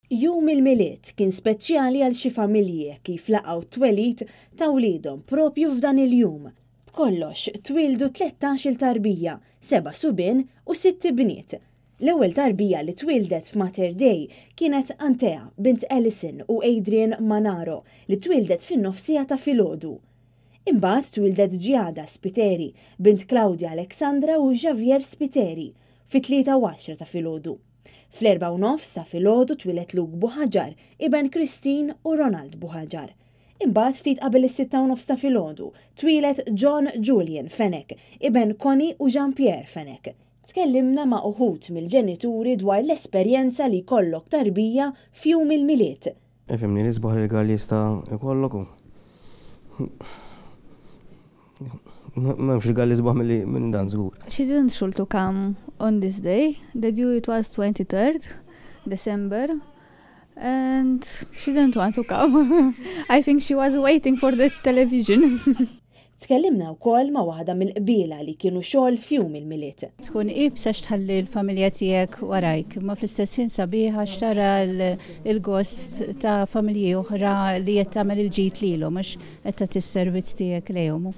Jum il-miliet kien speċjali għal xi familji kif laqgħu t-twelid ta' wliedhom propju f'dan il-jum. B'kollox twildu 13 tarbija, 7 subien u 6 bniet. L-ewwel tarbija li twildet f'Mater Dei kienet Antea bint Ellison u Adrian Manaro li twildet fin-nofsija ta' filgħodu. Imbagħad twildet Giada Spiteri bint Claudia Alexandra u Javier Spiteri fit-3:10 ta' filgħodu. Fl-4:09 ta' filgħodu twilet Luke Buħaġar, iben Christine u Ronald Buħaġar. Imbagħad ftit qabel is-6:09 ta' filgħodu twilet John Julian Fenek, iben Connie u Jean-Pierre Fenek. Tkellimna ma' uħud mill-ġenituri dwar l-esperjenza li jkollok tarbija f'jum il-miliet. Ifhimni l-isbaħ legali jista' jkollok m'hemmx rigal isbaħ minn dan żgur. She didn't show to come on this day. The due it was 23rd December and she didn't want to come. I think she was waiting for the television. Tkellimna wkoll ma' waħda mill-qbiela li kienu xogħol f'jum il-miliet. Tkun qibsa x'tħalli l-familja tiegħek warajk, ma fl-istess ħin sabiħa x'tara l-gost ta' familji oħra li qed tagħmel il-ġid lilhom mhux qed tagħti s-servizz tiegħek lejhom.